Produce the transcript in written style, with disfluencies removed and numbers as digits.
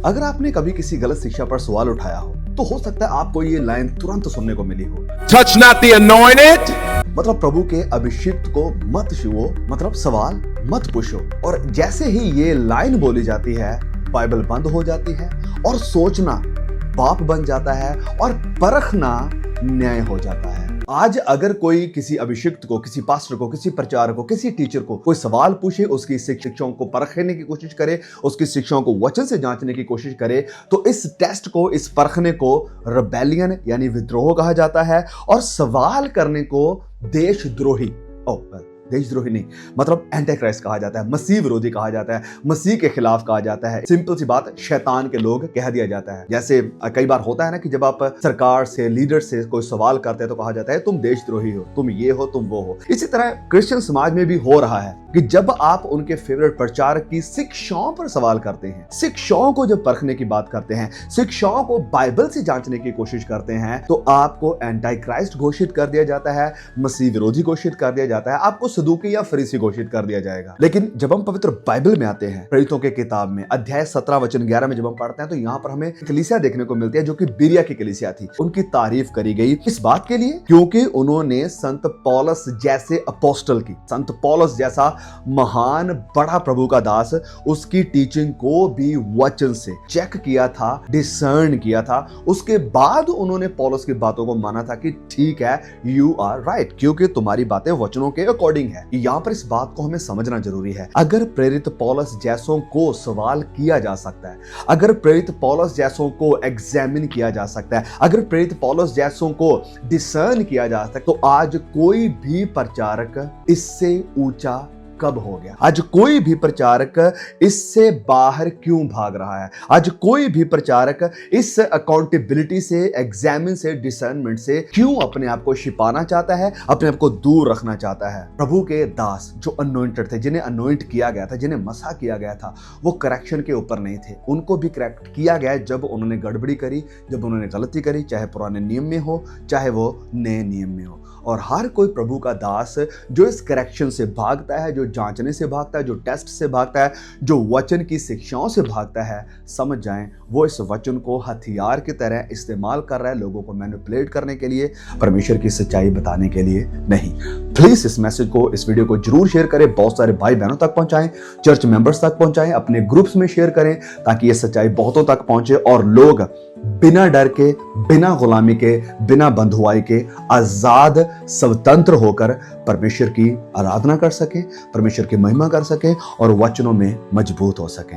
अगर आपने कभी किसी गलत शिक्षा पर सवाल उठाया हो तो हो सकता है आपको ये लाइन तुरंत सुनने को मिली हो, Touch not the anointed. मतलब प्रभु के अभिषिक्त को मत छुओ, मतलब सवाल मत पूछो। और जैसे ही ये लाइन बोली जाती है, बाइबल बंद हो जाती है और सोचना पाप बन जाता है और परखना न्याय हो जाता है। आज अगर कोई किसी अभिषिक्त को, किसी पास्टर को, किसी प्रचारक को, किसी टीचर को कोई सवाल पूछे, उसकी शिक्षाओं को परखने की कोशिश करे, उसकी शिक्षाओं को वचन से जांचने की कोशिश करे, तो इस टेस्ट को, इस परखने को रिबेलियन यानी विद्रोह कहा जाता है। और सवाल करने को देशद्रोही देशद्रोही नहीं, मतलब एंटी क्राइस्ट कहा जाता है, मसीह विरोधी कहा जाता है, मसीह के खिलाफ कहा जाता है। सिंपल सी बात, शैतान के लोग कह दिया जाता है। जैसे कई बार होता है ना कि जब आप सरकार से, लीडर से कोई सवाल करते हैं तो कहा जाता है तुम देशद्रोही हो, तुम ये हो, तुम वो हो। इसी तरह क्रिश्चियन समाज में भी हो रहा है कि जब आप उनके फेवरेट प्रचारक की शिक्षाओं पर सवाल करते हैं, शिक्षाओं को जब परखने की बात करते हैं, शिक्षाओं को बाइबल से जांचने की कोशिश करते हैं, तो आपको एंटी क्राइस्ट घोषित कर दिया जाता है, मसीह विरोधी घोषित कर दिया जाता है, आपको सदूकी या फरीसी घोषित कर दिया जाएगा। लेकिन जब हम पवित्र बाइबल में आते हैं, प्रेरितों के किताब में अध्याय 17 वचन 11 में जब हम पढ़ते हैं, तो यहाँ पर हमें कलीसिया देखने को मिलती है जो कि बिरिया की कलीसिया थी। उनकी तारीफ करी गई इस बात के लिए क्योंकि उन्होंने संत पौलुस जैसे अपोस्टल की, संत पौलुस जैसा महान बड़ा प्रभु का दास, उसकी टीचिंग को भी वचन से चेक किया था, डिसर्न किया था। उसके बाद उन्होंने पौलुस की बातों को माना था कि ठीक है, यू आर राइट, क्योंकि तुम्हारी बातें वचनों के अकॉर्डिंग है। यहाँ पर इस बात को हमें समझना जरूरी है। अगर प्रेरित पौलुस जैसों को सवाल किया जा सकता है, अगर प्रेरित पौलुस जैसों को एग्जामिन किया जा सकता है, अगर प्रेरित पौलुस जैसों को डिसर्न किया जा सकता है, तो आज कोई भी प्रचारक इससे ऊंचा कब हो गया? आज कोई भी प्रचारक इससे बाहर क्यों भाग रहा है? आज कोई भी प्रचारक इस अकाउंटेबिलिटी से, एग्जामिन से, डिसर्नमेंट से क्यों अपने आप को छिपाना चाहता है, अपने आप को दूर रखना चाहता है? प्रभु के दास जो अनॉइंटेड थे, जिन्हें अनॉइंट किया गया था, जिन्हें मसा किया गया था, वो करेक्शन के ऊपर नहीं थे। उनको भी करेक्ट किया गया जब उन्होंने गड़बड़ी करी, जब उन्होंने गलती करी, चाहे पुराने नियम में हो, चाहे वो नए नियम में हो। और हर कोई प्रभु का दास जो इस करेक्शन से भागता है, जो जांचने से भागता है, जो टेस्ट से भागता है, जो वचन की शिक्षाओं से भागता है, समझ जाएं वो इस वचन को हथियार की तरह इस्तेमाल कर रहा है, लोगों को मैनिपुलेट करने के लिए, परमेश्वर की सच्चाई बताने के लिए नहीं। प्लीज इस मैसेज को, इस वीडियो को जरूर शेयर करें, बहुत सारे भाई बहनों तक पहुंचाएं, चर्च मेंबर्स तक पहुंचाएं, अपने ग्रुप्स में शेयर करें, ताकि ये सच्चाई बहुतों तक पहुंचे और लोग बिना डर के, बिना गुलामी के, बिना बंधुआई के आजाद, स्वतंत्र होकर परमेश्वर की आराधना कर सके, परमेश्वर की महिमा कर सके और वचनों में मजबूत हो सके।